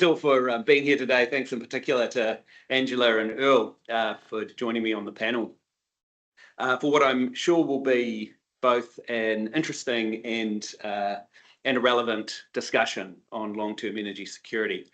all for being here today. Thanks in particular to Angela and Earl for joining me on the panel for what I'm sure will be both an interesting and a relevant discussion on long-term energy security.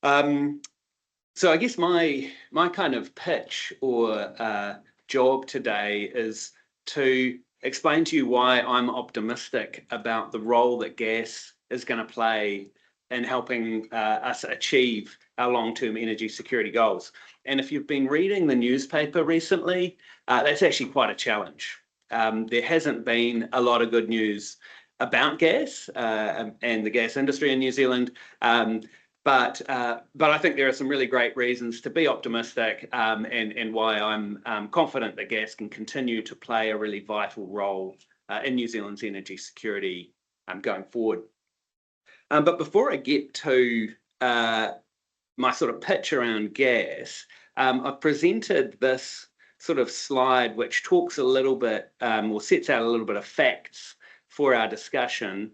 So I guess my kind of pitch or job today is to explain to you why I'm optimistic about the role that gas is going to play in helping us achieve our long-term energy security goals. And if you've been reading the newspaper recently, that's actually quite a challenge. There hasn't been a lot of good news about gas and the gas industry in New Zealand, but I think there are some really great reasons to be optimistic and why I'm confident that gas can continue to play a really vital role in New Zealand's energy security going forward. But before I get to my sort of pitch around gas, I've presented this sort of slide which talks a little bit or sets out a little bit of facts for our discussion,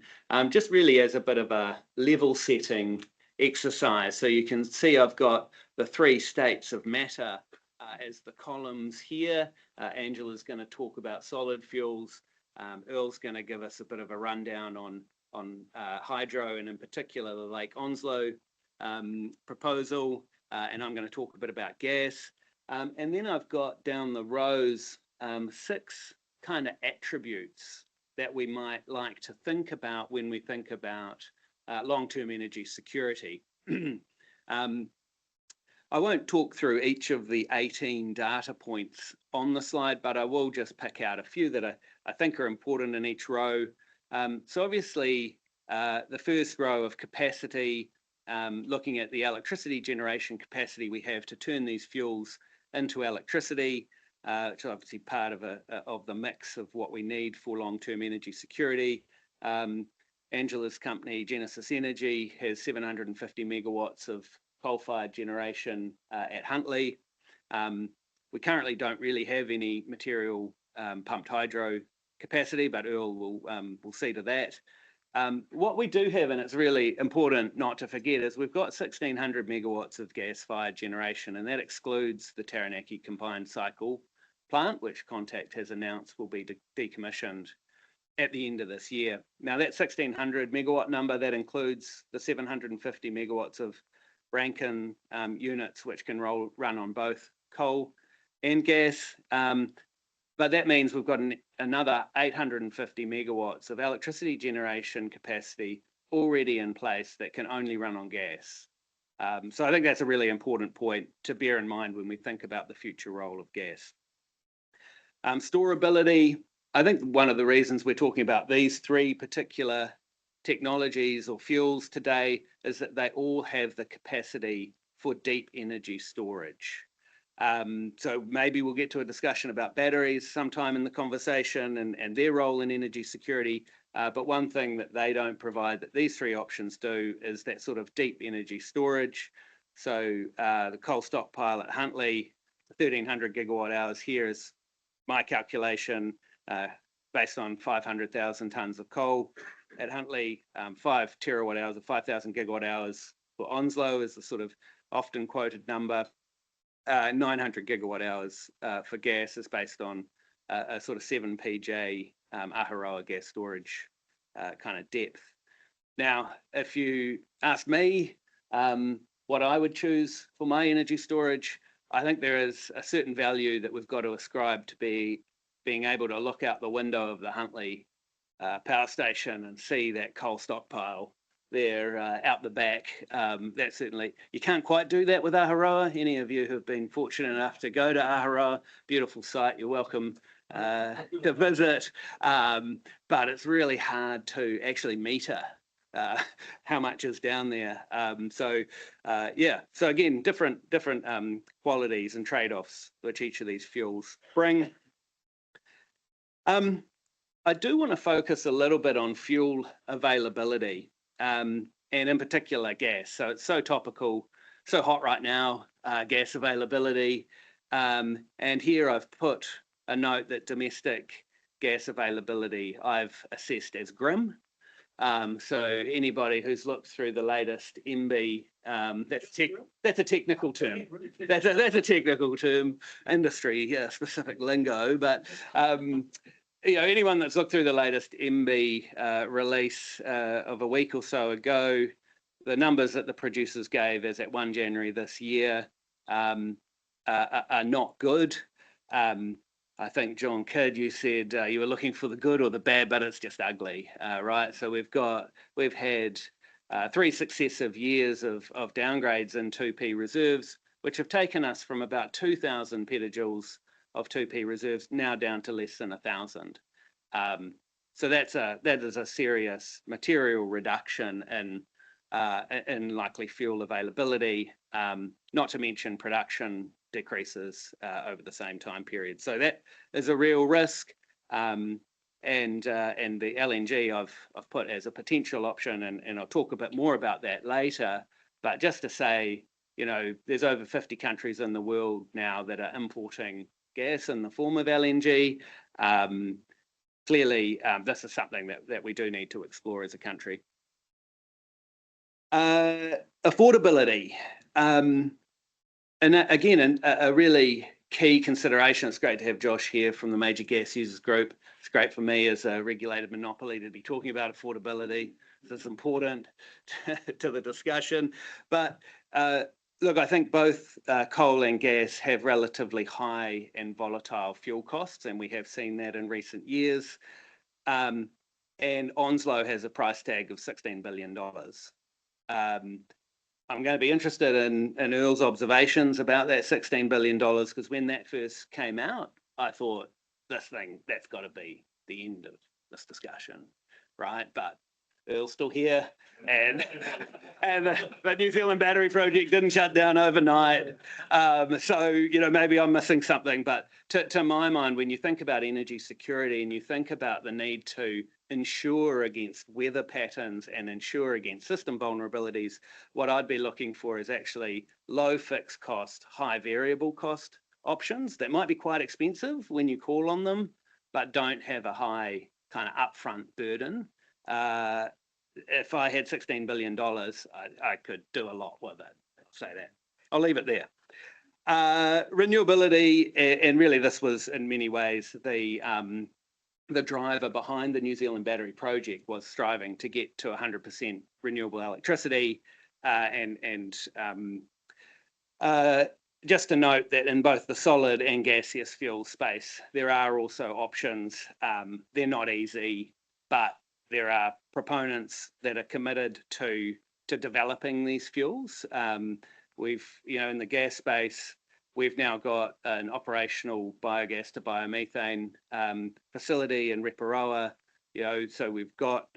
just really as a bit of a level setting exercise. So you can see I've got the three states of matter as the columns here. Angela's going to talk about solid fuels. Earl's going to give us a bit of a rundown on hydro, and in particular the Lake Onslow proposal, and I'm going to talk a bit about gas. And then I've got down the rows 6 kind of attributes that we might like to think about when we think about long-term energy security. I won't talk through each of the 18 data points on the slide, but I will just pick out a few that I think are important in each row. So obviously, the first row of capacity, looking at the electricity generation capacity we have to turn these fuels into electricity, which is obviously part of the mix of what we need for long-term energy security. Angela's company, Genesis Energy, has 750 megawatts of coal-fired generation at Huntly. We currently don't really have any material pumped hydro capacity, but Earl will see to that. What we do have, and it's really important not to forget, is we've got 1,600 megawatts of gas-fired generation, and that excludes the Taranaki combined cycle plant, which Contact has announced will be decommissioned at the end of this year. Now that 1,600 megawatt number, that includes the 750 megawatts of Rankine units, which can run on both coal and gas. But that means we've got another 850 megawatts of electricity generation capacity already in place that can only run on gas. So I think that's a really important point to bear in mind when we think about the future role of gas. Storability, I think one of the reasons we're talking about these 3 particular technologies or fuels today is that they all have the capacity for deep energy storage. So maybe we'll get to a discussion about batteries sometime in the conversation and their role in energy security. But one thing that they don't provide that these 3 options do is that sort of deep energy storage. So the coal stockpile at Huntly, 1,300 gigawatt hours here is my calculation based on 500,000 tonnes of coal. At Huntly, 5 terawatt hours or 5,000 gigawatt hours for Onslow is the sort of often quoted number. 900 gigawatt hours for gas is based on a sort of 7 PJ Aharoa gas storage kind of depth. Now, if you ask me what I would choose for my energy storage, I think there is a certain value that we've got to ascribe to being able to look out the window of the Huntly power station and see that coal stockpile there out the back. That certainly, you can't quite do that with Aharoa. Any of you who have been fortunate enough to go to Aharoa, beautiful site, you're welcome to visit. But it's really hard to actually meter how much is down there. So again, different qualities and trade-offs which each of these fuels bring. I do want to focus a little bit on fuel availability, and in particular gas. So it's so topical, so hot right now, gas availability. And here I've put a note that domestic gas availability I've assessed as grim. So anybody who's looked through the latest MB That's a technical term. That's a technical term, industry specific lingo. But anyone that's looked through the latest MB release of a week or so ago, the numbers that the producers gave as at 1 January this year are not good. I think, John Kidd, you said you were looking for the good or the bad, but it's just ugly, right? So we've had 3 successive years of downgrades in 2P reserves, which have taken us from about 2,000 petajoules of 2P reserves now down to less than 1,000. So that is a serious material reduction in likely fuel availability, not to mention production decreases over the same time period. So that is a real risk. And the LNG I've put as a potential option, and I'll talk a bit more about that later. But just to say, there's over 50 countries in the world now that are importing gas in the form of LNG. Clearly, this is something that we do need to explore as a country. Affordability. And again, a really key consideration. It's great to have Josh here from the Major Gas Users Group. It's great for me as a regulated monopoly to be talking about affordability. This is important to the discussion. But look, I think both coal and gas have relatively high and volatile fuel costs, and we have seen that in recent years. And Onslow has a price tag of $16 billion. I'm going to be interested in Earl's observations about that $16 billion, because when that first came out, I thought, that's got to be the end of this discussion, right? But Earl's still here, and the New Zealand battery project didn't shut down overnight. So, maybe I'm missing something, but to my mind, when you think about energy security and you think about the need to ensure against weather patterns and ensure against system vulnerabilities, what I'd be looking for is actually low fixed cost, high variable cost options that might be quite expensive when you call on them, but don't have a high kind of upfront burden. If I had $16 billion, I could do a lot with it. I'll say that. I'll leave it there. Renewability, and really this was in many ways the driver behind the New Zealand battery project, was striving to get to 100% renewable electricity. Just to note that in both the solid and gaseous fuel space, there are also options. They're not easy, but there are proponents that are committed to developing these fuels. We've, in the gas space, we've now got an operational biogas to biomethane facility in Reparoa. So we've got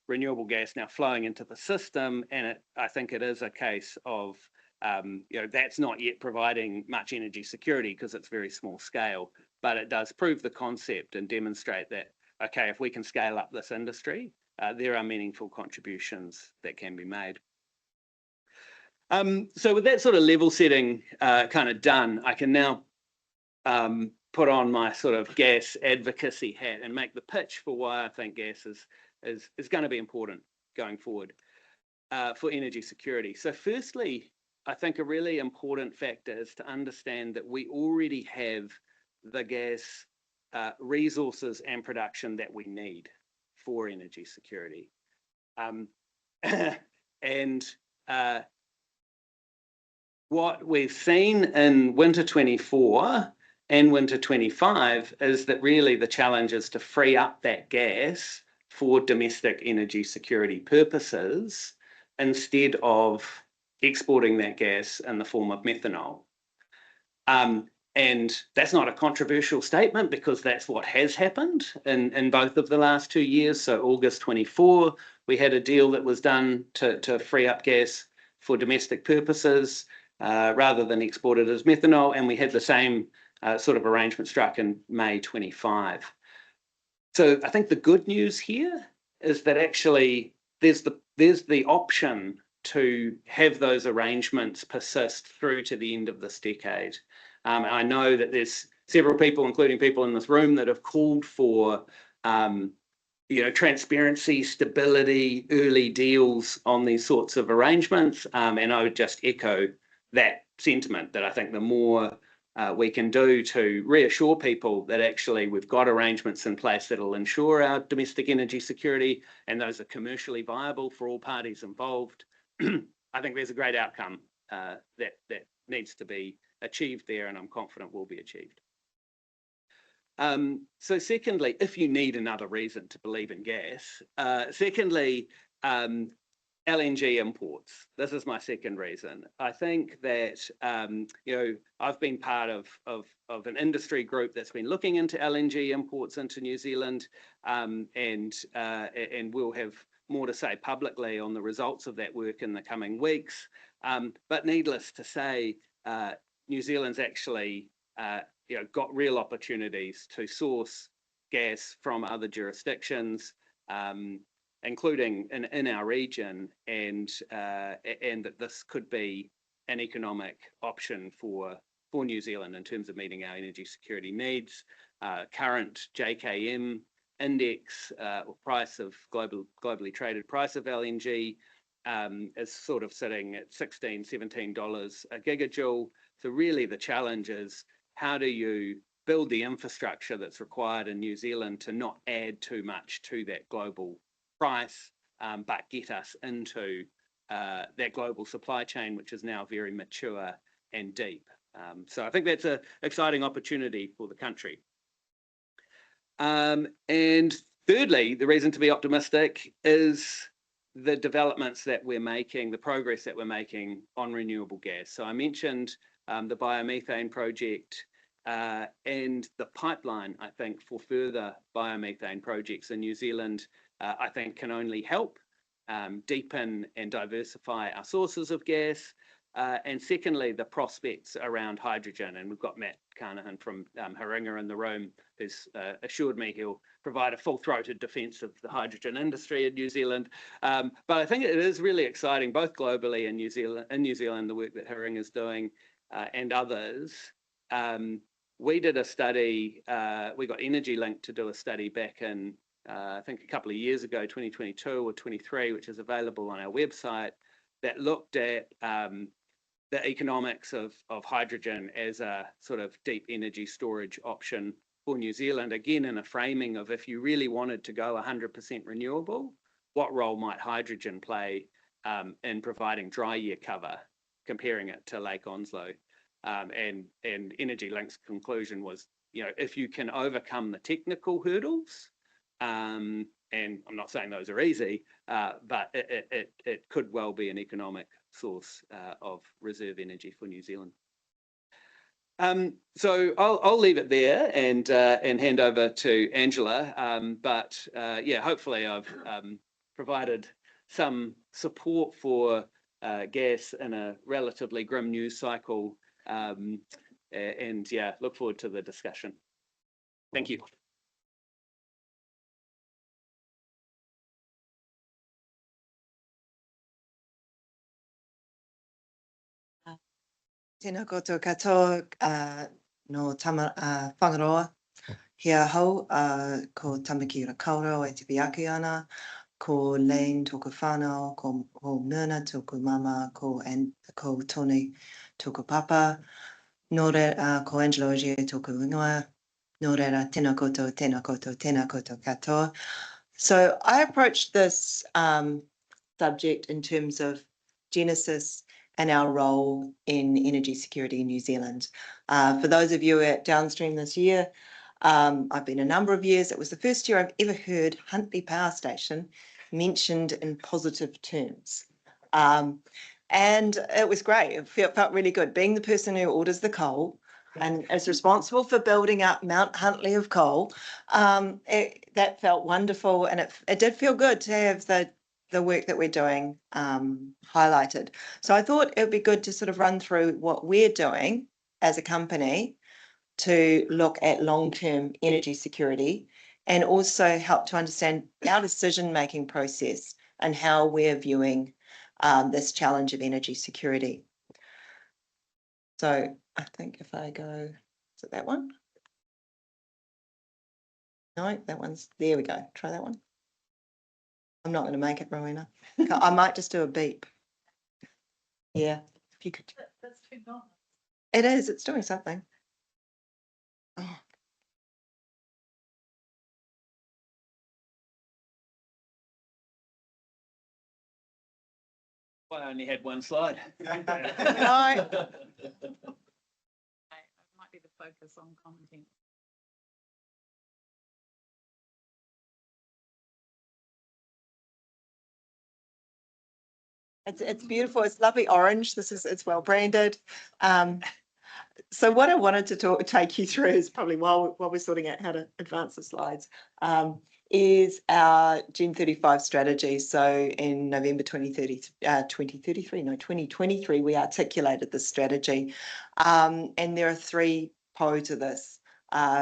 renewable gas now flowing into the system, and I think it is a case of that's not yet providing much energy security because it's very small scale, but it does prove the concept and demonstrate that, okay, if we can scale up this industry, there are meaningful contributions that can be made. So with that sort of level setting kind of done, I can now put on my sort of gas advocacy hat and make the pitch for why I think gas is going to be important going forward for energy security. So firstly, I think a really important factor is to understand that we already have the gas resources and production that we need for energy security. What we've seen in winter 24 and winter 25 is that really the challenge is to free up that gas for domestic energy security purposes instead of exporting that gas in the form of methanol. And that's not a controversial statement because that's what has happened in both of the last 2 years. So August 24, we had a deal that was done to free up gas for domestic purposes rather than exported as methanol. And we had the same sort of arrangement struck in May 25. So I think the good news here is that actually there's the option to have those arrangements persist through to the end of this decade. I know that there's several people, including people in this room, that have called for transparency, stability, early deals on these sorts of arrangements. And I would just echo that sentiment, that I think the more we can do to reassure people that actually we've got arrangements in place that'll ensure our domestic energy security, and those are commercially viable for all parties involved, I think there's a great outcome that needs to be achieved there, and I'm confident will be achieved. So secondly, if you need another reason to believe in gas, LNG imports. This is my second reason. I think that, I've been part of an industry group that's been looking into LNG imports into New Zealand, and we'll have more to say publicly on the results of that work in the coming weeks. But needless to say, New Zealand's actually got real opportunities to source gas from other jurisdictions, including in our region, and that this could be an economic option for New Zealand in terms of meeting our energy security needs. Current JKM index, or price of globally traded price of LNG, is sort of sitting at $16, $17 a gigajoule. So really the challenge is, how do you build the infrastructure that's required in New Zealand to not add too much to that global price, but get us into that global supply chain, which is now very mature and deep. So I think that's an exciting opportunity for the country. And thirdly, the reason to be optimistic is the developments that we're making, the progress that we're making on renewable gas. So I mentioned the biomethane project, and the pipeline, I think, for further biomethane projects in New Zealand, I think can only help deepen and diversify our sources of gas. And secondly, the prospects around hydrogen. And we've got Matt Carnahan from Haringa in the room, who's assured me he'll provide a full-throated defence of the hydrogen industry in New Zealand. But I think it is really exciting, both globally and in New Zealand, the work that Haringa is doing, and others. We did a study, we got Energy Link to do a study back in, I think a couple of years ago, 2022 or 23, which is available on our website, that looked at the economics of hydrogen as a sort of deep energy storage option for New Zealand, again in a framing of, if you really wanted to go 100% renewable, what role might hydrogen play in providing dry year cover, comparing it to Lake Onslow. And Energy Link's conclusion was, if you can overcome the technical hurdles, and I'm not saying those are easy, but it could well be an economic source of reserve energy for New Zealand. So I'll leave it there and hand over to Angela. But hopefully I've provided some support for gas in a relatively grim news cycle. Look forward to the discussion. Thank you. Tēnā koutou katoa no whangaroa. Hia hau ko Tamaki Rakauro e te piaki ana, ko Lane tōku whānau, ko Myrna tōku mama, ko Tony tōku papa, nō reira ko Angela Ogier tōku ingoa, nō reira tēnā koutou, tēnā koutou, tēnā koutou katoa. So I approached this subject in terms of Genesis and our role in energy security in New Zealand. For those of you at Downstream this year, I've been a number of years. It was the first year I've ever heard Huntly Power Station mentioned in positive terms. And it was great. It felt really good. Being the person who orders the coal and is responsible for building up Mount Huntly of coal, that felt wonderful. And it did feel good to have the work that we're doing highlighted. So I thought it would be good to sort of run through what we're doing as a company to look at long-term energy security, and also help to understand our decision-making process and how we're viewing this challenge of energy security. So I think if I go, is it that one? No, that one's, there we go. Try that one. I'm not going to make it, Rowena. I might just do a beep. Yeah, if you could. That's too long. It is. It's doing something. Oh. Well, I only had one slide. No. It might be the focus on content. It's beautiful. It's lovely orange. It's well branded. So what I wanted to take you through is probably while we're sorting out how to advance the slides, is our Gen 35 strategy. So in November 2023, we articulated this strategy. And there are three pillars to this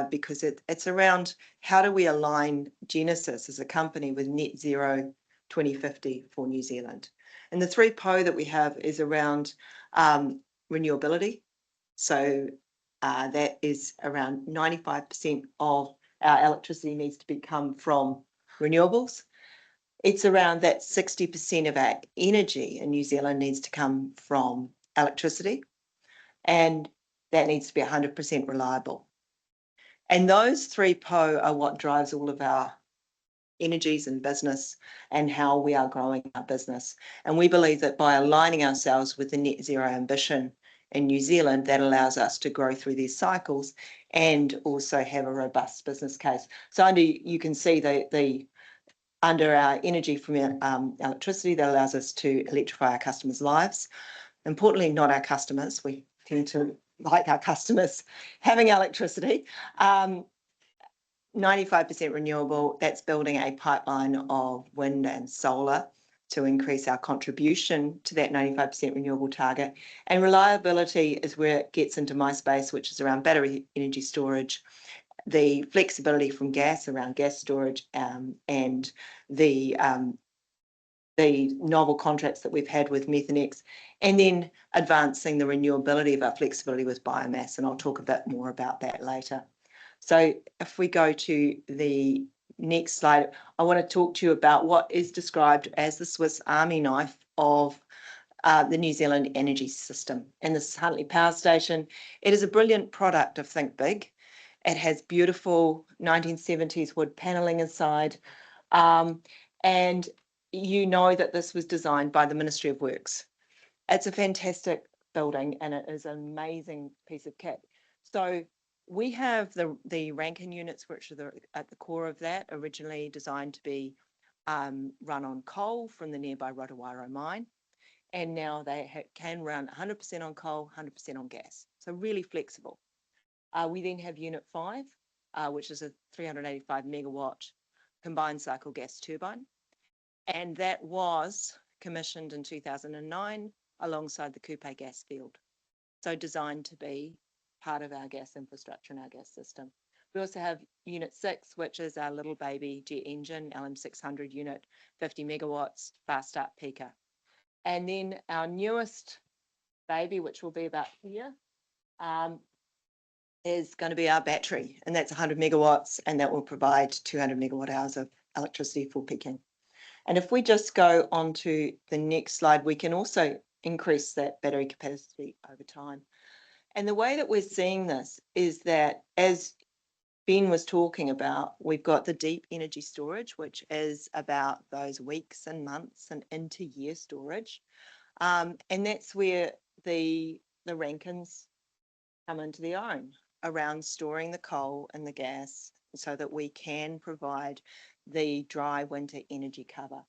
because it's around how do we align Genesis as a company with net zero 2050 for New Zealand. And the three pillars that we have is around renewability. So that is around 95% of our electricity needs to come from renewables. It's around that 60% of our energy in New Zealand needs to come from electricity, and that needs to be 100% reliable. And those three are what drives all of our energies and business and how we are growing our business. And we believe that by aligning ourselves with the net zero ambition in New Zealand, that allows us to grow through these cycles and also have a robust business case. So you can see under our energy from electricity, that allows us to electrify our customers' lives. Importantly, not our customers. We tend to like our customers having electricity. 95% renewable, that's building a pipeline of wind and solar to increase our contribution to that 95% renewable target. And reliability is where it gets into my space, which is around battery energy storage, the flexibility from gas around gas storage, and the novel contracts that we've had with Methanex, and then advancing the renewability of our flexibility with biomass. And I'll talk a bit more about that later. So if we go to the next slide, I want to talk to you about what is described as the Swiss Army knife of the New Zealand energy system. And this is Huntly Power Station. It is a brilliant product of Think Big. It has beautiful 1970s wood paneling inside. And you know that this was designed by the Ministry of Works. It's a fantastic building and it is an amazing piece of kit. So we have the Rankine units, which are at the core of that, originally designed to be run on coal from the nearby Rotowaro mine. And now they can run 100% on coal, 100% on gas. So really flexible. We then have Unit 5, which is a 385 megawatt combined cycle gas turbine. And that was commissioned in 2009 alongside the Kupe gas field. So designed to be part of our gas infrastructure and our gas system. We also have Unit 6, which is our little baby jet engine, LM600 unit, 50 megawatts, fast start peaker. And then our newest baby, which will be about here, is going to be our battery, and that's 100 megawatts, and that will provide 200 megawatt hours of electricity for peaking. And if we just go on to the next slide, we can also increase that battery capacity over time. And the way that we're seeing this is that, as Ben was talking about, we've got the deep energy storage, which is about those weeks and months and into year storage. And that's where the Rankines come into their own around storing the coal and the gas so that we can provide the dry winter energy cover.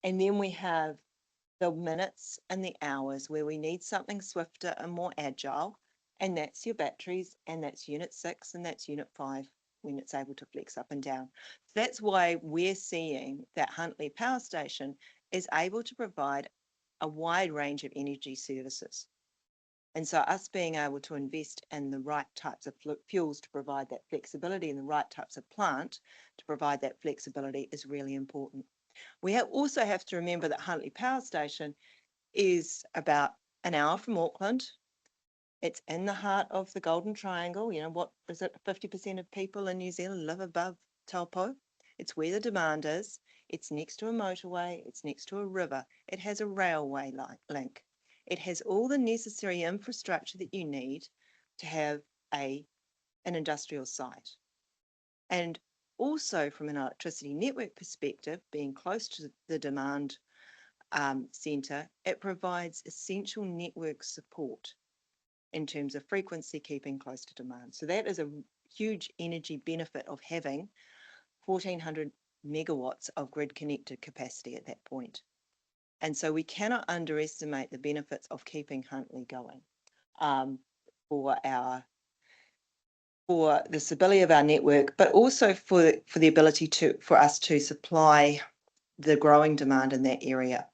And then we have the minutes and the hours where we need something swifter and more agile. And that's your batteries, and that's Unit 6, and that's Unit 5 when it's able to flex up and down. So that's why we're seeing that Huntly Power Station is able to provide a wide range of energy services. And so us being able to invest in the right types of fuels to provide that flexibility and the right types of plant to provide that flexibility is really important. We also have to remember that Huntly Power Station is about an hour from Auckland. It's in the heart of the Golden Triangle. You know, what is it? 50% of people in New Zealand live above Taupo. It's where the demand is. It's next to a motorway, it's next to a river, it has a railway link. It has all the necessary infrastructure that you need to have an industrial site. And also from an electricity network perspective, being close to the demand centre, it provides essential network support in terms of frequency keeping close to demand. So that is a huge energy benefit of having 1,400 megawatts of grid connected capacity at that point. And so we cannot underestimate the benefits of keeping Huntly going for the stability of our network, but also for the ability for us to supply the growing demand in that area.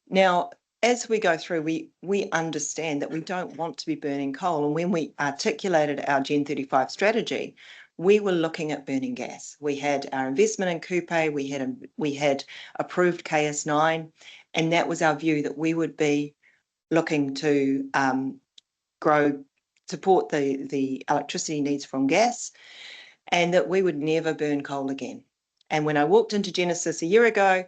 Now, as we go through, we understand that we don't want to be burning coal. And when we articulated our Gen 35 strategy, we were looking at burning gas. We had our investment in Kupe, we had approved KS9, and that was our view that we would be looking to support the electricity needs from gas, and that we would never burn coal again. And when I walked into Genesis a year ago,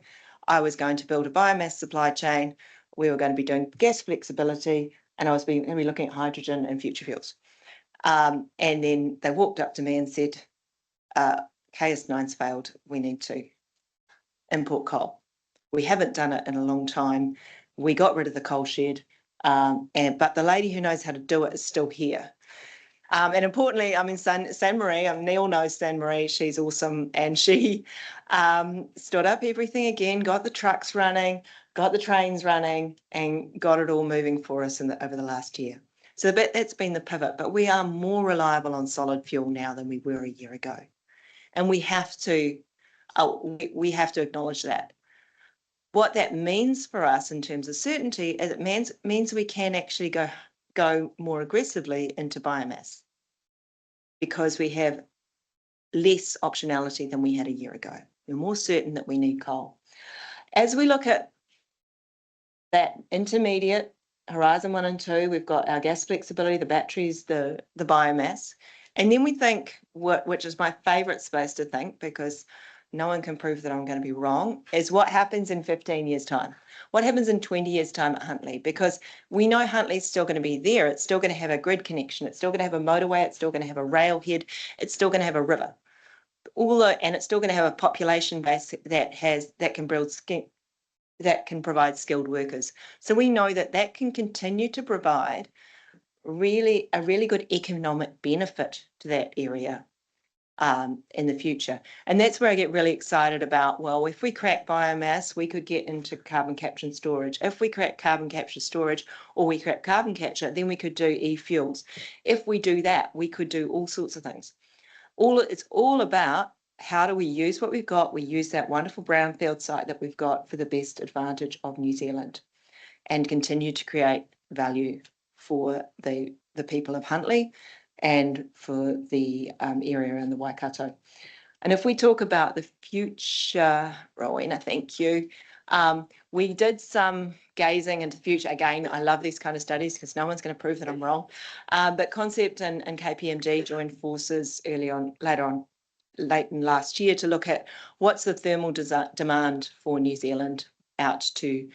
I was going to build a biomass supply chain. We were going to be doing gas flexibility, and I was going to be looking at hydrogen and future fuels. And then they walked up to me and said, KS9's failed, we need to import coal. We haven't done it in a long time. We got rid of the coal shed, but the lady who knows how to do it is still here. And importantly, I'm in San Marie. Neil knows San Marie. She's awesome. And she stood up everything again, got the trucks running, got the trains running, and got it all moving for us over the last year. So that's been the pivot. But we are more reliable on solid fuel now than we were a year ago. And we have to acknowledge that. What that means for us in terms of certainty is it means we can actually go more aggressively into biomass because we have less optionality than we had a year ago. We're more certain that we need coal. As we look at that intermediate, Horizon 1 and 2, we've got our gas flexibility, the batteries, the biomass. And then we think, which is my favourite space to think because no one can prove that I'm going to be wrong, is what happens in 15 years' time? What happens in 20 years' time at Huntly? Because we know Huntly's still going to be there. It's still going to have a grid connection. It's still going to have a motorway. It's still going to have a railhead. It's still going to have a river. And it's still going to have a population base that can provide skilled workers. So we know that can continue to provide a really good economic benefit to that area in the future. And that's where I get really excited about, well, if we crack biomass, we could get into carbon capture and storage. If we crack carbon capture storage or we crack carbon capture, then we could do e-fuels. If we do that, we could do all sorts of things. It's all about how do we use what we've got? We use that wonderful brownfield site that we've got for the best advantage of New Zealand and continue to create value for the people of Huntly and for the area around the Waikato. And if we talk about the future, Rowena, thank you. We did some gazing into the future. Again, I love these kind of studies because no one's going to prove that I'm wrong. But Concept and KPMG joined forces late in last year to look at what's the thermal demand for New Zealand out to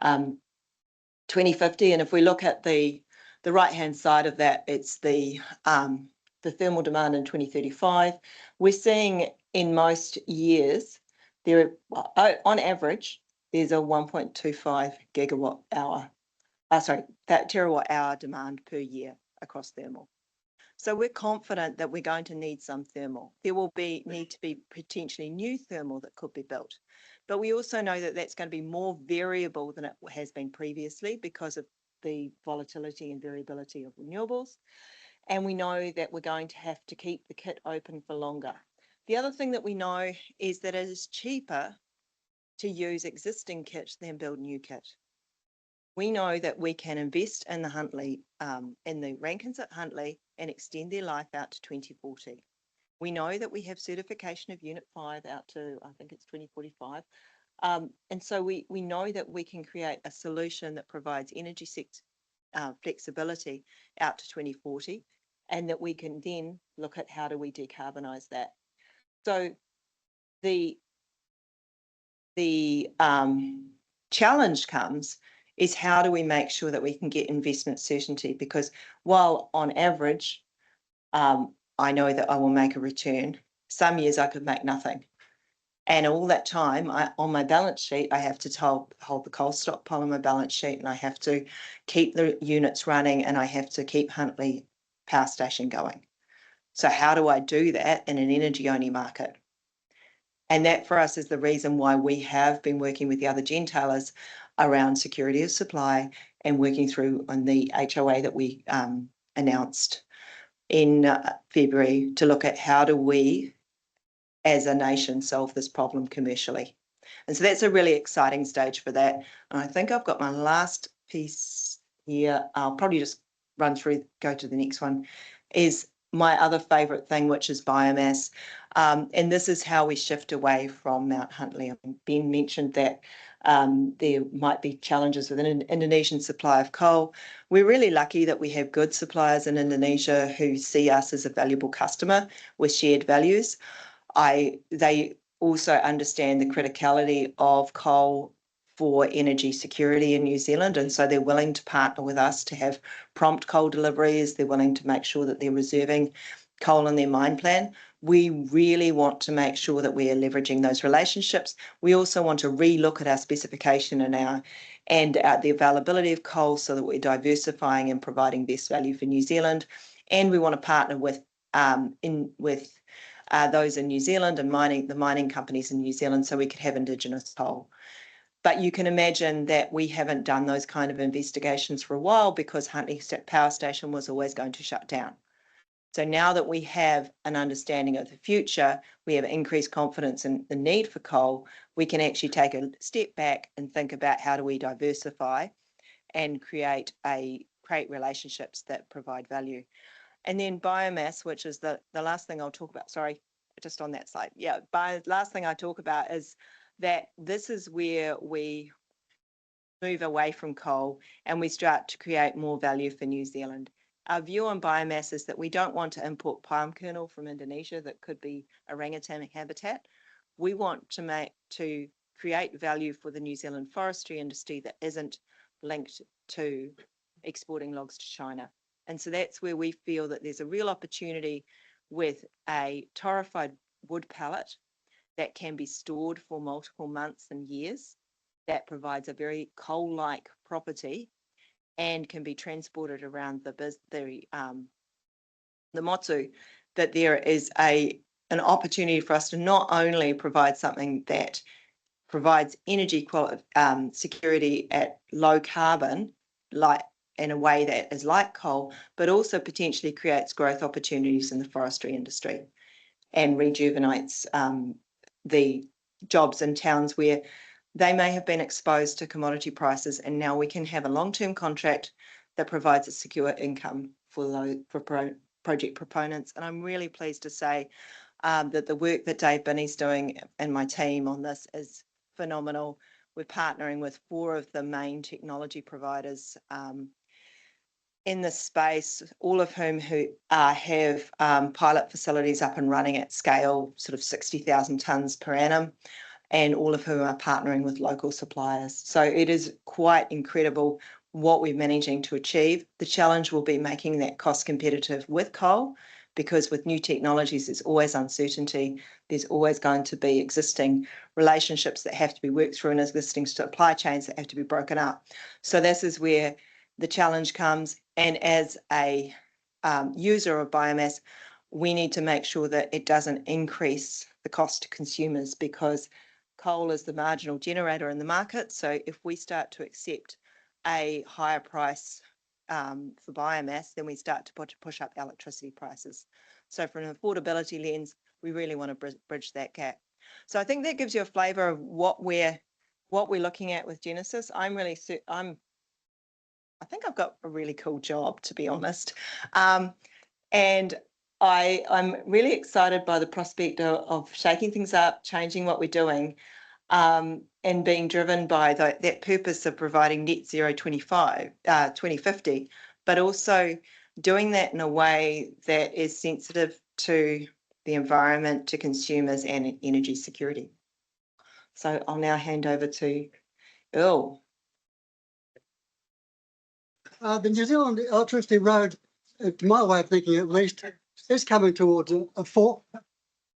2050. And if we look at the right-hand side of that, it's the thermal demand in 2035. We're seeing in most years, on average, there's a 1.25 terawatt hour demand per year across thermal. So we're confident that we're going to need some thermal. There will need to be potentially new thermal that could be built. But we also know that that's going to be more variable than it has been previously because of the volatility and variability of renewables. And we know that we're going to have to keep the kit open for longer. The other thing that we know is that it is cheaper to use existing kit than build new kit. We know that we can invest in the Huntly, in the Rankins at Huntly and extend their life out to 2040. We know that we have certification of Unit 5 out to, I think it's 2045. And so we know that we can create a solution that provides energy flexibility out to 2040, and that we can then look at how do we decarbonise that. So the the challenge comes is how do we make sure that we can get investment certainty? Because while on average, I know that I will make a return, some years I could make nothing. And all that time on my balance sheet, I have to hold the coal stockpile on my balance sheet, and I have to keep the units running, and I have to keep Huntly Power Station going. So how do I do that in an energy-only market? And that for us is the reason why we have been working with the other gentailers around security of supply and working through on the HOA that we announced in February to look at how do we as a nation solve this problem commercially. And so that's a really exciting stage for that. And I think I've got my last piece here. I'll probably just run through, go to the next one, is my other favourite thing, which is biomass. And this is how we shift away from Mount Huntly. Ben mentioned that there might be challenges with an Indonesian supply of coal. We're really lucky that we have good suppliers in Indonesia who see us as a valuable customer with shared values. They also understand the criticality of coal for energy security in New Zealand, and so they're willing to partner with us to have prompt coal deliveries. They're willing to make sure that they're reserving coal in their mine plan. We really want to make sure that we are leveraging those relationships. We also want to relook at our specification and the availability of coal so that we're diversifying and providing best value for New Zealand. And we want to partner with those in New Zealand and the mining companies in New Zealand so we could have Indigenous coal. But you can imagine that we haven't done those kind of investigations for a while because Huntly Power Station was always going to shut down. So now that we have an understanding of the future, we have increased confidence in the need for coal, we can actually take a step back and think about how do we diversify and create relationships that provide value. And then biomass, which is the last thing I'll talk about. Sorry, just on that slide. Yeah, last thing I talk about is that this is where we move away from coal and we start to create more value for New Zealand. Our view on biomass is that we don't want to import palm kernel from Indonesia that could be orangutan habitat. We want to create value for the New Zealand forestry industry that isn't linked to exporting logs to China. And so that's where we feel that there's a real opportunity with a torrefied wood pellet that can be stored for multiple months and years, that provides a very coal-like property and can be transported around the motu, that there is an opportunity for us to not only provide something that provides energy security at low carbon, like in a way that is like coal, but also potentially creates growth opportunities in the forestry industry and rejuvenates the jobs in towns where they may have been exposed to commodity prices, and now we can have a long-term contract that provides a secure income for project proponents. And I'm really pleased to say that the work that Dave Binney's doing and my team on this is phenomenal. We're partnering with 4 of the main technology providers in this space, all of whom have pilot facilities up and running at scale, sort of 60,000 tonnes per annum, and all of whom are partnering with local suppliers. So it is quite incredible what we're managing to achieve. The challenge will be making that cost competitive with coal, because with new technologies, there's always uncertainty. There's always going to be existing relationships that have to be worked through and existing supply chains that have to be broken up. So this is where the challenge comes. And as a user of biomass, we need to make sure that it doesn't increase the cost to consumers, because coal is the marginal generator in the market. So if we start to accept a higher price for biomass, then we start to push up electricity prices. So from an affordability lens, we really want to bridge that gap. So I think that gives you a flavour of what we're looking at with Genesis. I think I've got a really cool job, to be honest. And I'm really excited by the prospect of shaking things up, changing what we're doing, and being driven by that purpose of providing net zero 2050, but also doing that in a way that is sensitive to the environment, to consumers, and energy security. So I'll now hand over to Earl. The New Zealand electricity road, to my way of thinking at least, is coming towards a fork,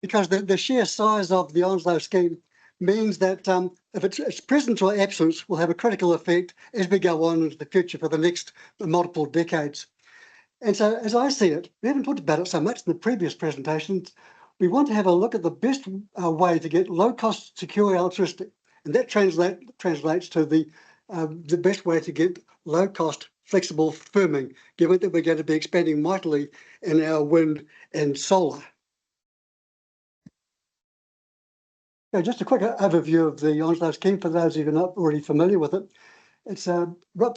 because the sheer size of the Onslow scheme means that if its presence or absence will have a critical effect as we go on into the future for the next multiple decades. And so, as I see it, we haven't talked about it so much in the previous presentations. We want to have a look at the best way to get low-cost, secure electricity, and that translates to the best way to get low-cost, flexible firming, given that we're going to be expanding mightily in our wind and solar. Okay, just a quick overview of the Onslow scheme for those of you who are not already familiar with it. It's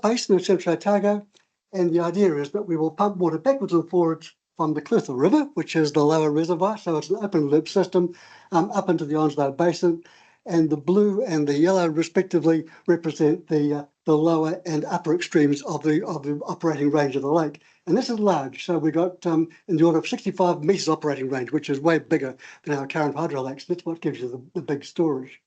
based in Central Otago, and the idea is that we will pump water backwards and forwards from the Clutha River, which is the lower reservoir, so it's an open loop system up into the Onslow Basin, and the blue and the yellow respectively represent the lower and upper extremes of the operating range of the lake. And this is large, so we've got in the order of 65 metres operating range, which is way bigger than our current hydro lakes. That's what gives you the big storage.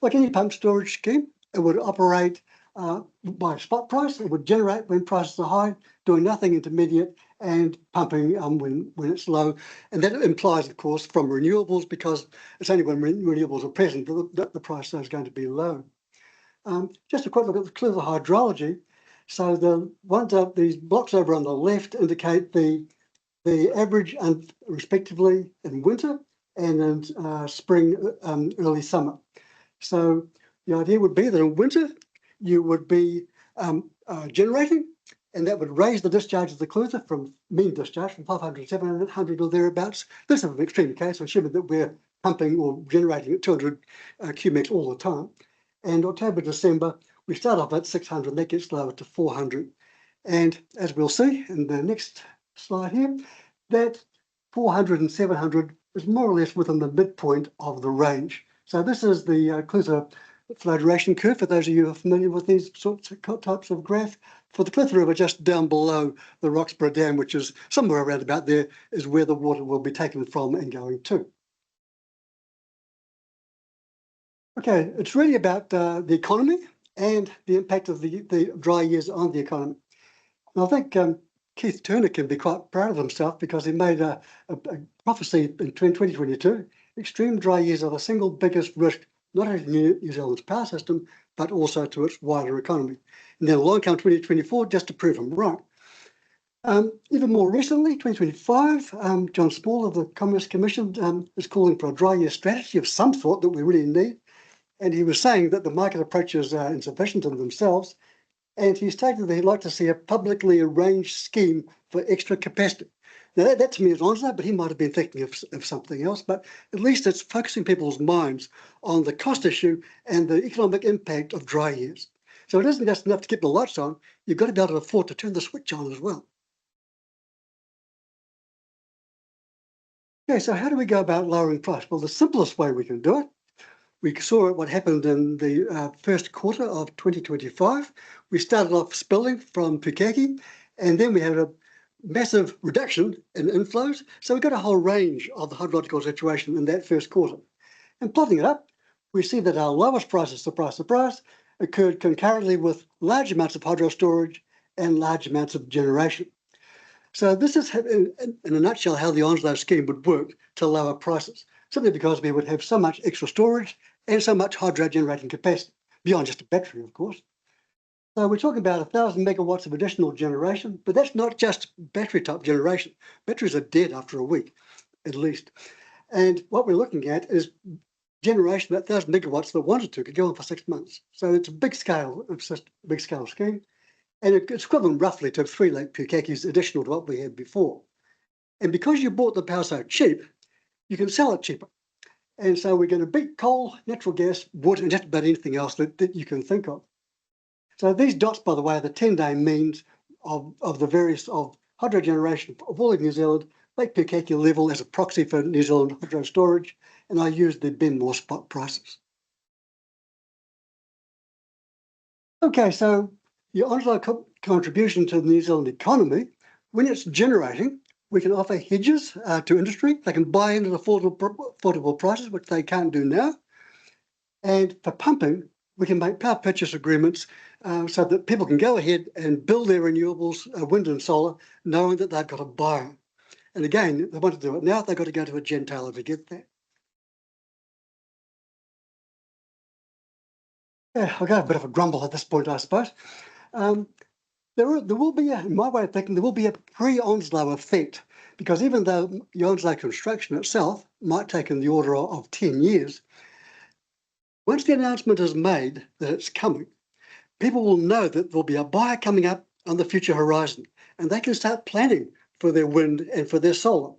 Like any pump storage scheme, it would operate by spot price. It would generate when prices are high, doing nothing intermediate, and pumping when it's low. And that implies, of course, from renewables, because it's only when renewables are present that the price is going to be low. Just a quick look at the Clutha hydrology. So the ones up, these blocks over on the left indicate the average respectively in winter and in spring, early summer. So the idea would be that in winter you would be generating, and that would raise the discharge of the Clutha from mean discharge from 500 to 700 or thereabouts. This is an extreme case, assuming that we're pumping or generating at 200 cubic all the time. And October, December, we start off at 600, that gets lower to 400. And as we'll see in the next slide here, that 400 and 700 is more or less within the midpoint of the range. So this is the Clutha flow duration curve, for those of you who are familiar with these types of graph. For the Clutha River, just down below the Roxburgh Dam, which is somewhere around about there, is where the water will be taken from and going to. Okay, it's really about the economy and the impact of the dry years on the economy. And I think Keith Turner can be quite proud of himself, because he made a prophecy in 2022. Extreme dry years are the single biggest risk, not only to New Zealand's power system, but also to its wider economy. And then along come 2024, just to prove him right. Even more recently, 2025, John Small of the Commerce Commission is calling for a dry year strategy of some sort that we really need. And he was saying that the market approaches are insufficient in themselves. And he stated that he'd like to see a publicly arranged scheme for extra capacity. Now, that to me is Onslow, but he might have been thinking of something else. But at least it's focusing people's minds on the cost issue and the economic impact of dry years. So it isn't just enough to keep the lights on. You've got to be able to afford to turn the switch on as well. Okay, so how do we go about lowering price? Well, the simplest way we can do it, we saw what happened in the first quarter of 2025. We started off spilling from Pukaki, and then we had a massive reduction in inflows. So we got a whole range of the hydrological situation in that first quarter. And plotting it up, we see that our lowest prices, surprise, occurred concurrently with large amounts of hydro storage and large amounts of generation. So this is, in a nutshell, how the Onslow scheme would work to lower prices, simply because we would have so much extra storage and so much hydro generating capacity, beyond just a battery, of course. So we're talking about 1,000 megawatts of additional generation, but that's not just battery type generation. Batteries are dead after a week, at least. And what we're looking at is generation, that 1,000 megawatts that wanted to could go on for 6 months. So it's a big scale, scheme. And it's equivalent roughly to 3 Lake Pukakis additional to what we had before. And because you bought the power so cheap, you can sell it cheaper. And so we're going to beat coal, natural gas, wood, and just about anything else that you can think of. So these dots, by the way, are the 10-day means of the various of hydro generation of all of New Zealand, Lake Pukaki level as a proxy for New Zealand hydro storage, and I use the Benmore spot prices. Okay, so the Onslow contribution to the New Zealand economy, when it's generating, we can offer hedges to industry. They can buy into the affordable prices, which they can't do now. And for pumping, we can make power purchase agreements so that people can go ahead and build their renewables, wind and solar, knowing that they've got a buyer. And again, if they want to do it now, they've got to go to a gentailer to get that. Yeah, I'll go a bit of a grumble at this point, I suppose. There will be, in my way of thinking, there will be a pre-Onslow effect, because even though the Onslow construction itself might take in the order of 10 years, once the announcement is made that it's coming, people will know that there'll be a buyer coming up on the future horizon, and they can start planning for their wind and for their solar.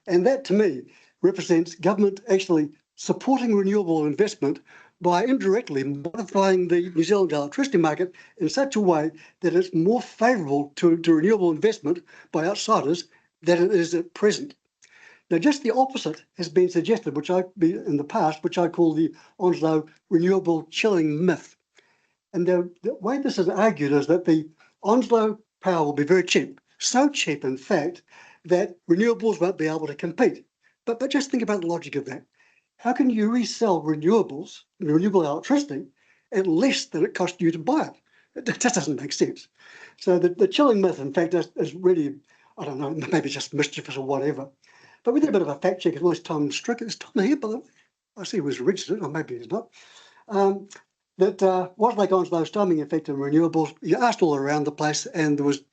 And that, to me, represents government actually supporting renewable investment by indirectly modifying the New Zealand electricity market in such a way that it's more favourable to renewable investment by outsiders than it is at present. Now, just the opposite has been suggested, in the past, which I call the Onslow renewable chilling myth. And the way this is argued is that the Onslow power will be very cheap, so cheap, in fact, that renewables won't be able to compete. But just think about the logic of that. How can you resell renewables, renewable electricity, at less than it cost you to buy it? It just doesn't make sense. So the chilling myth, in fact, is really, I don't know, maybe just mischievous or whatever. But we did a bit of a fact check as well as Tom Strick. Is Tom here, by the way? I see he was registered, or maybe he's not. That was like Onslow styming effect in renewables. You asked all around the place, and there was,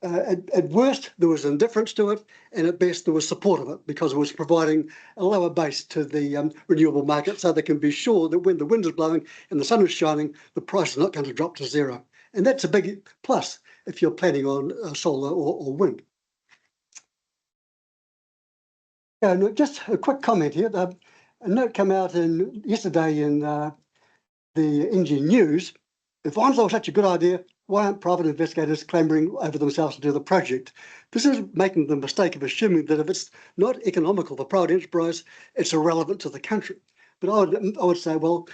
at worst, there was indifference to it, and at best, there was support of it because it was providing a lower base to the renewable market so they can be sure that when the wind is blowing and the sun is shining, the price is not going to drop to zero. And that's a big plus if you're planning on solar or wind. Just a quick comment here. A note came out yesterday in the NG News. If Onslow was such a good idea, why aren't private investigators clambering over themselves to do the project? This is making the mistake of assuming that if it's not economical for private enterprise, it's irrelevant to the country. But I would say, well,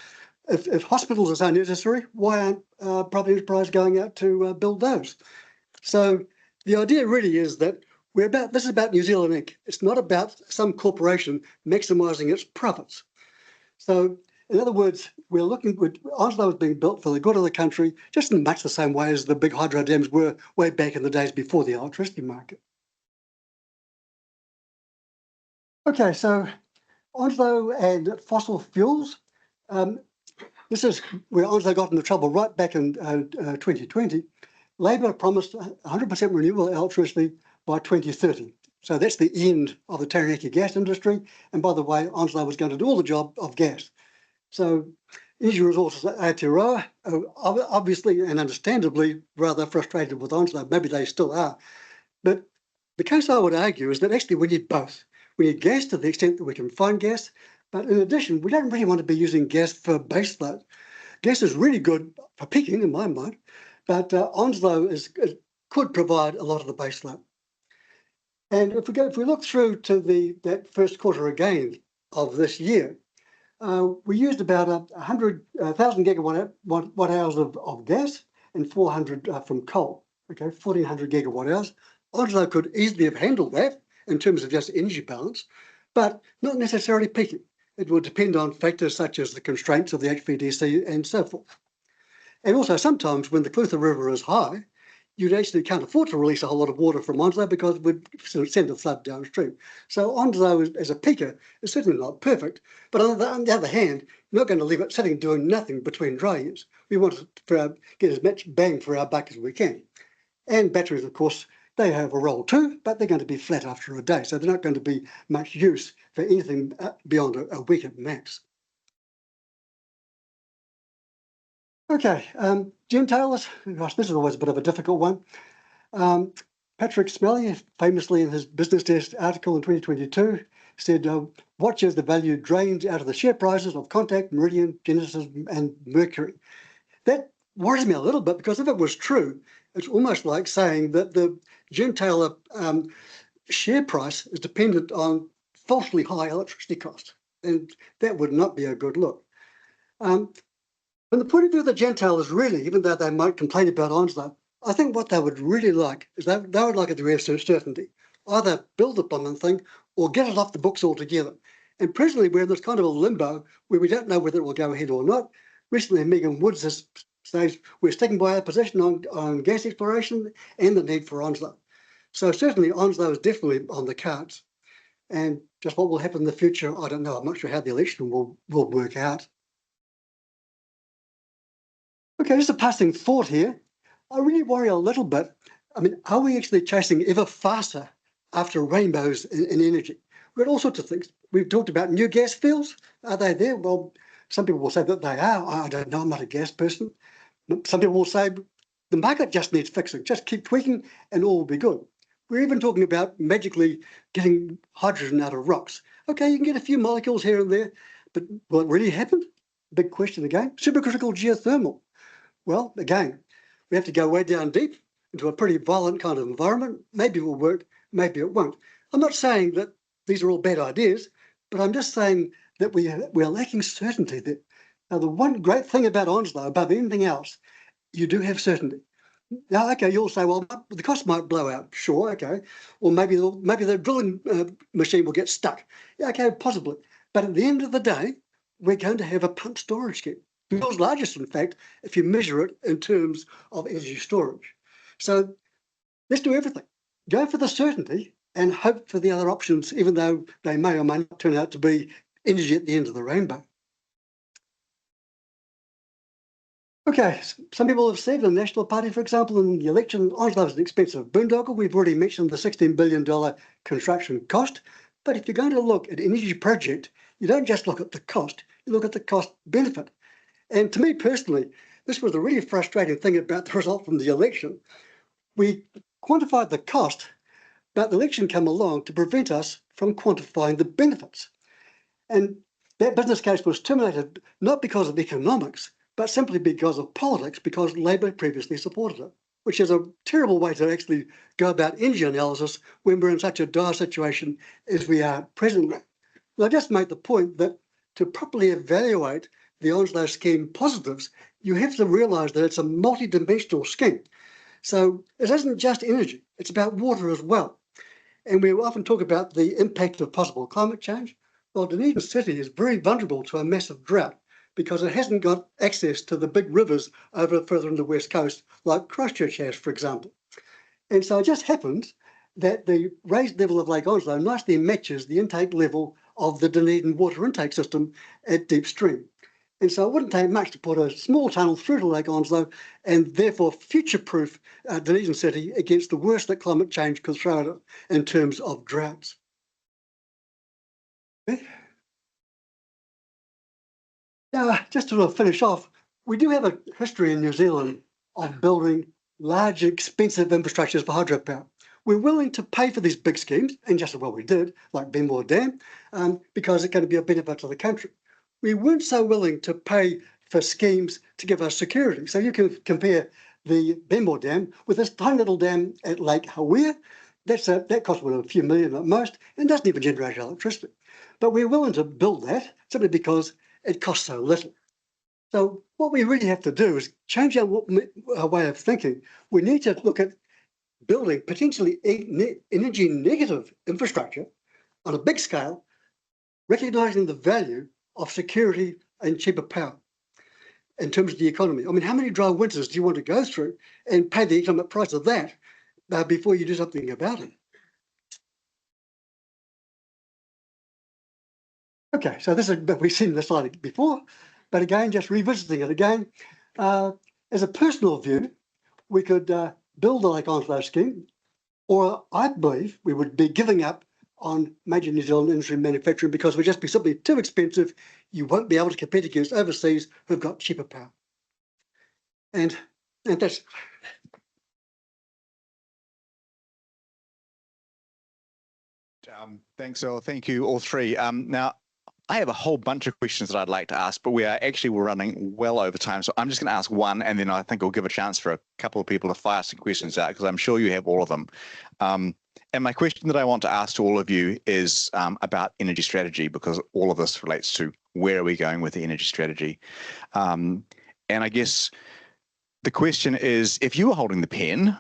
if hospitals are so necessary, why aren't private enterprise going out to build those? So the idea really is that this is about New Zealand Inc. It's not about some corporation maximising its profits. So, in other words, Onslow is being built for the good of the country, just in much the same way as the big hydro dams were way back in the days before the electricity market. Okay, so Onslow and fossil fuels. This is where Onslow got into trouble right back in 2020. Labor promised 100% renewable electricity by 2030. So that's the end of the Taranaki gas industry. And by the way, Onslow was going to do all the job of gas. So Energy Resources Aotearoa, obviously and understandably rather frustrated with Onslow. Maybe they still are. But the case I would argue is that actually we need both. We need gas to the extent that we can find gas. But in addition, we don't really want to be using gas for baseload. Gas is really good for peaking, in my mind. But Onslow could provide a lot of the baseload. And if we look through to that first quarter again of this year, we used about 1,000 gigawatt hours of gas and 400 from coal. Okay, 1,400 gigawatt hours. Onslow could easily have handled that in terms of just energy balance, but not necessarily peaking. It will depend on factors such as the constraints of the HVDC and so forth. And also sometimes when the Clutha River is high, you actually can't afford to release a whole lot of water from Onslow because it would send a flood downstream. So Onslow as a peaker is certainly not perfect, but on the other hand, you're not going to leave it sitting doing nothing between dry years. We want to get as much bang for our buck as we can. And batteries, of course, they have a role too, but they're going to be flat after a day, so they're not going to be much use for anything beyond a week at max. Okay, gentailers. Gosh, this is always a bit of a difficult one. Patrick Smelly, famously in his Business Desk article in 2022, said, watch as the value drains out of the share prices of Contact, Meridian, Genesis and Mercury. That worries me a little bit because if it was true, it's almost like saying that the gentailer share price is dependent on falsely high electricity costs, and that would not be a good look. From the point of view of the gentailers, really, even though they might complain about Onslow, I think what they would really like is they would like a degree of certainty. Either build the blooming thing or get it off the books altogether. And presently we're in this kind of a limbo where we don't know whether it will go ahead or not. Recently, Megan Woods has said we're sticking by our position on gas exploration and the need for Onslow. So certainly Onslow is definitely on the cards. And just what will happen in the future, I don't know. I'm not sure how the election will work out. Okay, just a passing thought here. I really worry a little bit. I mean, are we actually chasing ever faster after rainbows in energy? We've got all sorts of things. We've talked about new gas fields. Are they there? Well, some people will say that they are. I don't know. I'm not a gas person. Some people will say the market just needs fixing. Just keep tweaking and all will be good. We're even talking about magically getting hydrogen out of rocks. Okay, you can get a few molecules here and there, but will it really happen? Big question again. Supercritical geothermal. Well, again, we have to go way down deep into a pretty violent kind of environment. Maybe it will work, maybe it won't. I'm not saying that these are all bad ideas, but I'm just saying that we're lacking certainty there. Now, the one great thing about Onslow, above anything else, you do have certainty. Now, okay, you'll say, well, the cost might blow out. Sure, okay. Or maybe the drilling machine will get stuck. Yeah, okay, possibly. But at the end of the day, we're going to have a pumped storage scheme. The world's largest, in fact, if you measure it in terms of energy storage. So let's do everything. Go for the certainty and hope for the other options, even though they may or may not turn out to be energy at the end of the rainbow. Okay, some people have said, the National Party, for example, in the election, Onslow is an expensive boondoggle. We've already mentioned the $16 billion construction cost. But if you're going to look at an energy project, you don't just look at the cost, you look at the cost benefit. And to me personally, this was a really frustrating thing about the result from the election. We quantified the cost, but the election came along to prevent us from quantifying the benefits. And that business case was terminated not because of economics, but simply because of politics, because Labor previously supported it, which is a terrible way to actually go about energy analysis when we're in such a dire situation as we are presently. And I just make the point that to properly evaluate the Onslow scheme positives, you have to realise that it's a multi-dimensional scheme. So it isn't just energy, it's about water as well. And we often talk about the impact of possible climate change. Well, Dunedin City is very vulnerable to a massive drought because it hasn't got access to the big rivers over further on the west coast, like Christchurch has, for example. And so it just happens that the raised level of Lake Onslow nicely matches the intake level of the Dunedin water intake system at deep stream. And so it wouldn't take much to put a small tunnel through to Lake Onslow and therefore future-proof Dunedin City against the worst that climate change could throw at it in terms of droughts. Okay. Now, just to finish off, we do have a history in New Zealand of building large, expensive infrastructures for hydropower. We're willing to pay for these big schemes, and just as well we did, like Benmore Dam, because it's going to be a benefit to the country. We weren't so willing to pay for schemes to give us security. So you can compare the Benmore Dam with this tiny little dam at Lake Ogier. That cost a few million at most and doesn't even generate electricity. But we're willing to build that simply because it costs so little. So what we really have to do is change our way of thinking. We need to look at building potentially energy negative infrastructure on a big scale, recognising the value of security and cheaper power in terms of the economy. I mean, how many dry winters do you want to go through and pay the economic price of that before you do something about it? Okay, so this is, we've seen this slide before, but again, just revisiting it again. As a personal view, we could build a Lake Onslow scheme, or I believe we would be giving up on major New Zealand industry manufacturing because it would just be simply too expensive. You won't be able to compete against overseas who've got cheaper power. And that's... Thanks, Earl. Thank you, all three. Now, I have a whole bunch of questions that I'd like to ask, but we're running well over time. So I'm just going to ask one, and then I think we'll give a chance for a couple of people to fire some questions out, because I'm sure you have all of them. And my question that I want to ask to all of you is about energy strategy, because all of this relates to where are we going with the energy strategy. And I guess the question is, if you were holding the pen,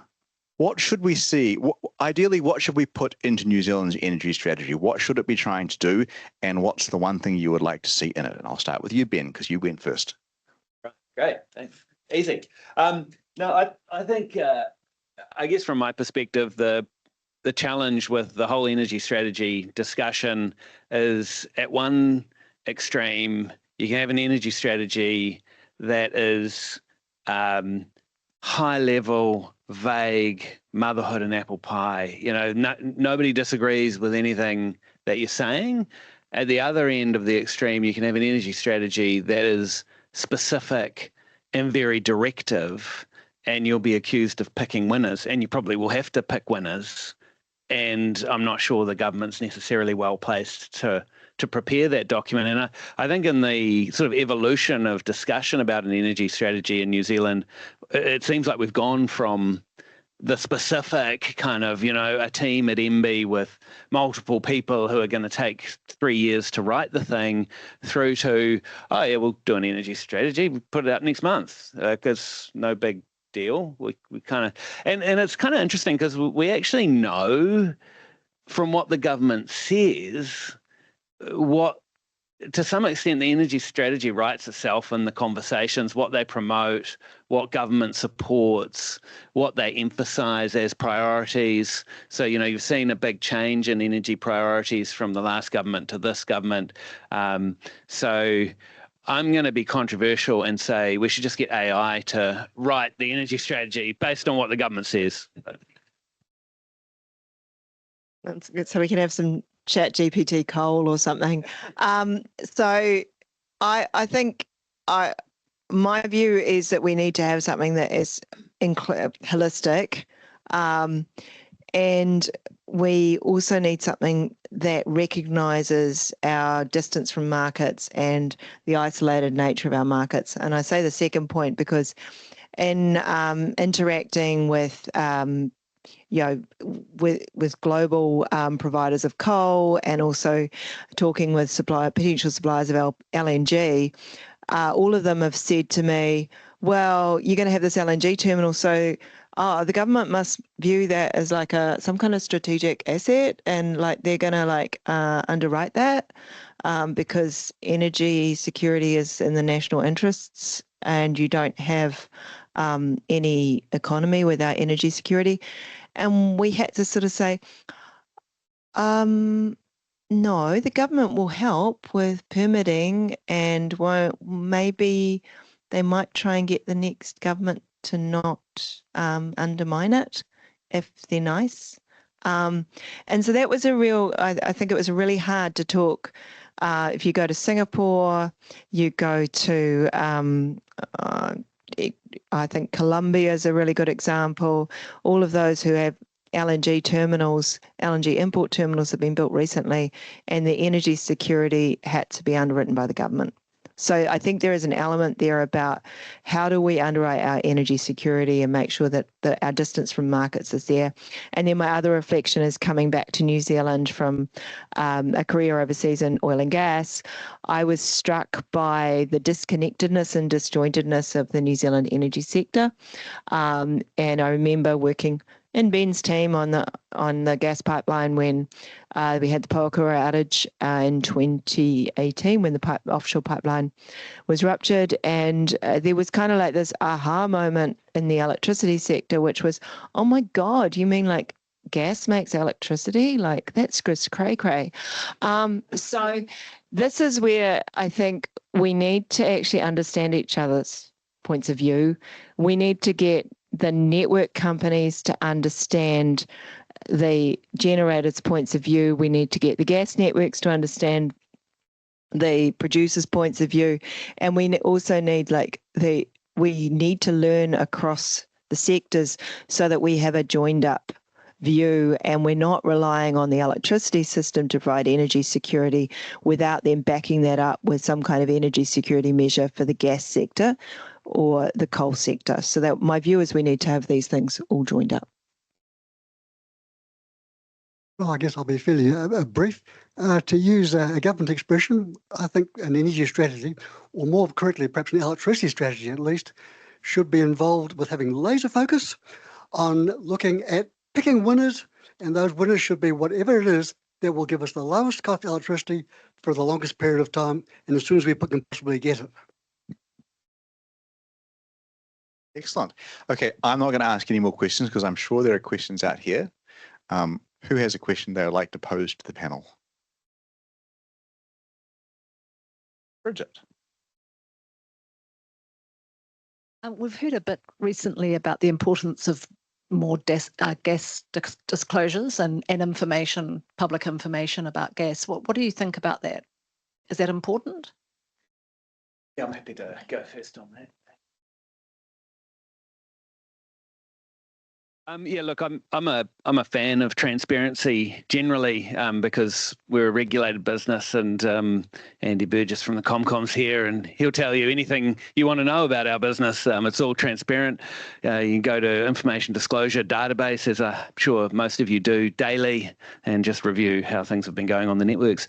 what should we see? Ideally, what should we put into New Zealand's energy strategy? What should it be trying to do? And what's the one thing you would like to see in it? And I'll start with you, Ben, because you went first. Great, thanks. Easy. No, I think, I guess from my perspective, the challenge with the whole energy strategy discussion is at one extreme, you can have an energy strategy that is high level, vague, motherhood and apple pie. Nobody disagrees with anything that you're saying. At the other end of the extreme, you can have an energy strategy that is specific and very directive, and you'll be accused of picking winners, and you probably will have to pick winners. And I'm not sure the government's necessarily well placed to prepare that document. And I think in the sort of evolution of discussion about an energy strategy in New Zealand, it seems like we've gone from the specific kind of, a team at MB with multiple people who are going to take 3 years to write the thing, through to, oh yeah, we'll do an energy strategy, we'll put it out next month, because no big deal. We kind of, and it's kind of interesting because we actually know from what the government says what, to some extent, the energy strategy writes itself in the conversations, what they promote, what government supports, what they emphasise as priorities. So, you've seen a big change in energy priorities from the last government to this government. So I'm going to be controversial and say we should just get AI to write the energy strategy based on what the government says. That's good. So we can have some chat GPT coal or something. So I think my view is that we need to have something that is holistic, and we also need something that recognises our distance from markets and the isolated nature of our markets. And I say the second point because in interacting with with global providers of coal, and also talking with potential suppliers of LNG, all of them have said to me, well, you're going to have this LNG terminal, so the government must view that as like some kind of strategic asset, and like they're going to underwrite that because energy security is in the national interests, and you don't have any economy without energy security. And we had to sort of say, no, the government will help with permitting, and maybe they might try and get the next government to not undermine it if they're nice. And so that was I think it was really hard to talk. If you go to Singapore, you go to I think Colombia is a really good example. All of those who have LNG terminals, LNG import terminals have been built recently, and the energy security had to be underwritten by the government. So I think there is an element there about how do we underwrite our energy security and make sure that our distance from markets is there. And then my other reflection is coming back to New Zealand from a career overseas in oil and gas. I was struck by the disconnectedness and disjointedness of the New Zealand energy sector. And I remember working in Ben's team on the gas pipeline when we had the Pohokura outage in 2018 when the offshore pipeline was ruptured, and there was kind of like this aha moment in the electricity sector, which was, oh my God, you mean like gas makes electricity? Like that's just cray-cray. So this is where I think we need to actually understand each other's points of view. We need to get the network companies to understand the generators' points of view. We need to get the gas networks to understand the producers' points of view. And we also need we need to learn across the sectors so that we have a joined up view, and we're not relying on the electricity system to provide energy security without them backing that up with some kind of energy security measure for the gas sector or the coal sector. So that my view is we need to have these things all joined up. Well, I guess I'll be fairly brief. To use a government expression, I think an energy strategy, or more correctly, perhaps an electricity strategy at least, should be involved with having laser focus on looking at picking winners, and those winners should be whatever it is that will give us the lowest cost electricity for the longest period of time, and as soon as we can possibly get it. Excellent. Okay, I'm not going to ask any more questions because I'm sure there are questions out here. Who has a question they would like to pose to the panel? Bridget. We've heard a bit recently about the importance of more gas disclosures and information, public information about gas. What do you think about that? Is that important? Yeah, I'm happy to go first on that. Yeah, look, I'm a fan of transparency generally because we're a regulated business, and Andy Burgess from the Comcom's here, and he'll tell you anything you want to know about our business. It's all transparent. You can go to information disclosure database, as I'm sure most of you do daily, and just review how things have been going on the networks.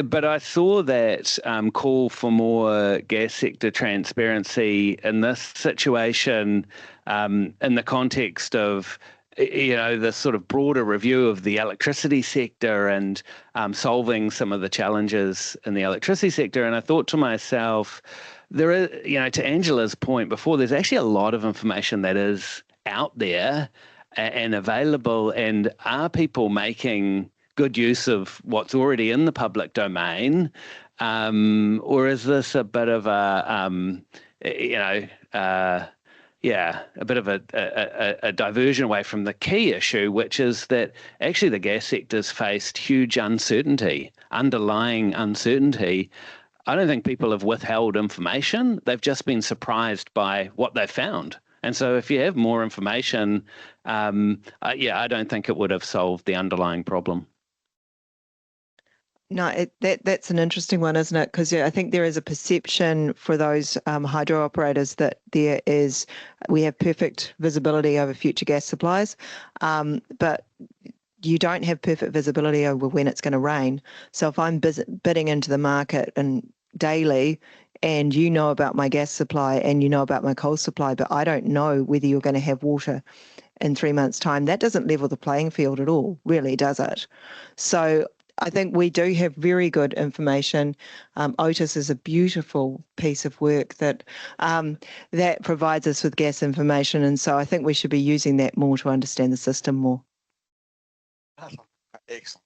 But I saw that call for more gas sector transparency in this situation in the context of, the sort of broader review of the electricity sector and solving some of the challenges in the electricity sector. And I thought to myself, there is, to Angela's point before, there's actually a lot of information that is out there and available, and are people making good use of what's already in the public domain, or is this a bit of a diversion away from the key issue, which is that actually the gas sector's faced huge uncertainty, underlying uncertainty. I don't think people have withheld information. They've just been surprised by what they've found. And so if you have more information, I don't think it would have solved the underlying problem. No, that's an interesting one, isn't it? Because I think there is a perception for those hydro operators that we have perfect visibility over future gas supplies, but you don't have perfect visibility over when it's going to rain. So if I'm bidding into the market and daily, and you know about my gas supply and you know about my coal supply, but I don't know whether you're going to have water in 3 months' time, that doesn't level the playing field at all, really, does it? So I think we do have very good information. Otis is a beautiful piece of work that provides us with gas information, and so I think we should be using that more to understand the system more. Excellent.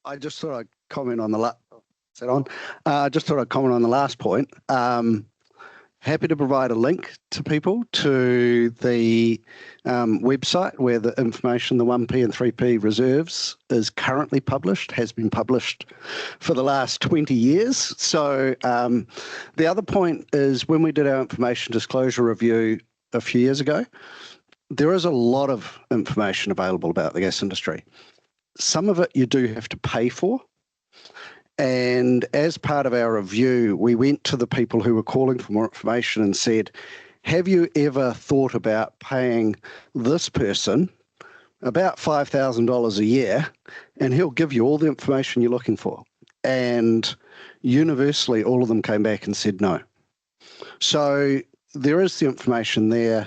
I just thought I'd comment on the last point. Happy to provide a link to people to the website where the information, the 1P and 3P reserves, is currently published, has been published for the last 20 years. So the other point is, when we did our information disclosure review a few years ago, there is a lot of information available about the gas industry. Some of it you do have to pay for. And as part of our review, we went to the people who were calling for more information and said, have you ever thought about paying this person about $5,000 a year, and he'll give you all the information you're looking for? And universally, all of them came back and said no. So there is the information there.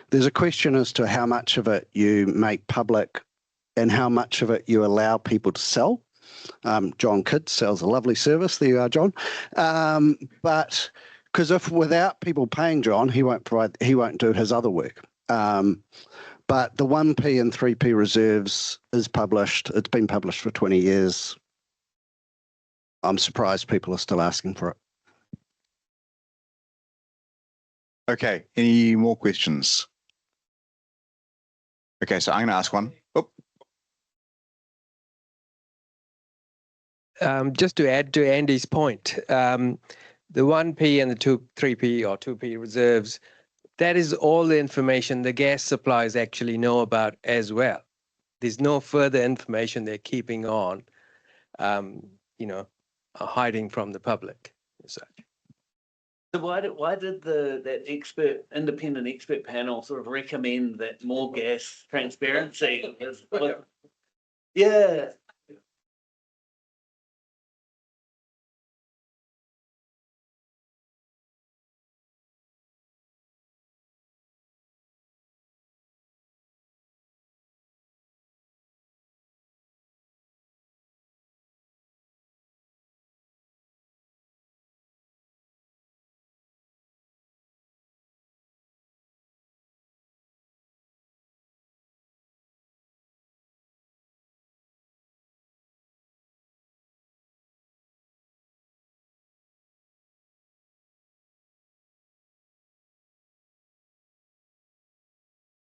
There's a question as to how much of it you make public and how much of it you allow people to sell. John Kidd sells a lovely service. There you are, John. But because if without people paying John, he won't do his other work. But the 1P and 3P reserves is published. It's been published for 20 years. I'm surprised people are still asking for it. Okay, any more questions? Okay, so I'm going to ask one. Oh. Just to add to Andy's point, the 1P and the 3P or 2P reserves, that is all the information the gas suppliers actually know about as well. There's no further information they're keeping on, hiding from the public as such. So why did that independent expert panel sort of recommend that more gas transparency? Yeah.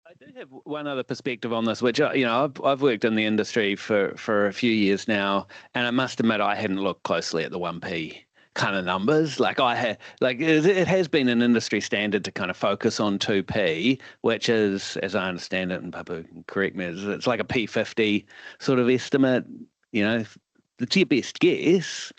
I do have one other perspective on this, which I've worked in the industry for a few years now, and I must admit I hadn't looked closely at the 1p kind of numbers. Like it has been an industry standard to kind of focus on 2p, which is, as I understand it, and Papu can correct me, it's like a P50 sort of estimate. It's your best guess,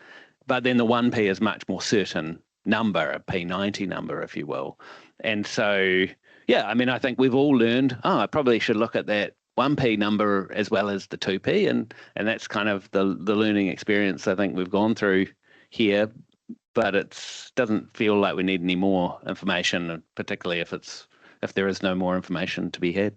but then the 1p is much more certain number, a P90 number, if you will, and so. Yeah, I mean, I think we've all learned, I probably should look at that 1p number as well as the 2p, and that's kind of the learning experience I think we've gone through here, but it doesn't feel like we need any more information, particularly if there is no more information to be had.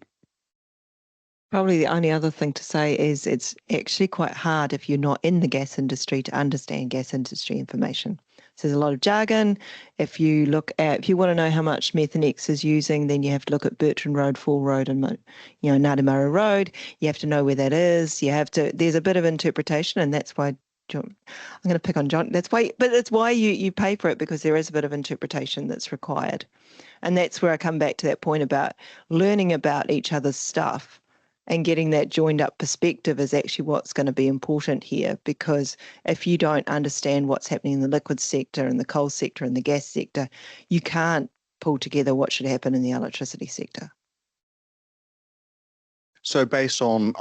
Probably the only other thing to say is it's actually quite hard if you're not in the gas industry to understand gas industry information. So there's a lot of jargon. If you want to know how much Methanex is using, then you have to look at Bertrand Road, Fall Road, and Ngāti Mara Road. You have to know where that is. There's a bit of interpretation, and that's why I'm going to pick on John. That's why you pay for it, because there is a bit of interpretation that's required, and that's where I come back to that point about learning about each other's stuff. And getting that joined up perspective is actually what's going to be important here, because if you don't understand what's happening in the liquid sector and the coal sector and the gas sector, you can't pull together what should happen in the electricity sector. So based on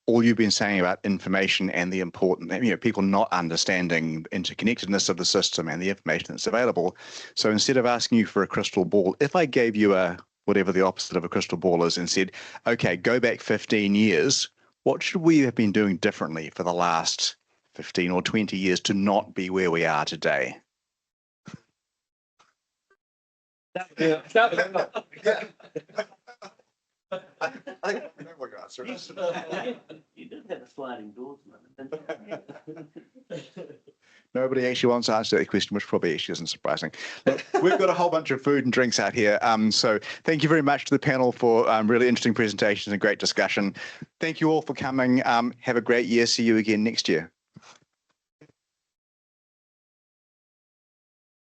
all you've been saying about information and the important, people not understanding interconnectedness of the system and the information that's available. So instead of asking you for a crystal ball, if I gave you whatever the opposite of a crystal ball is and said, okay, go back 15 years, what should we have been doing differently for the last 15 or 20 years to not be where we are today? Yeah. I think I know what your answer is. You did have a sliding doors moment, didn't you? Nobody actually wants to answer that question, which probably actually isn't surprising. Look, we've got a whole bunch of food and drinks out here. So thank you very much to the panel for really interesting presentations and great discussion. Thank you all for coming. Have a great year. See you again next year.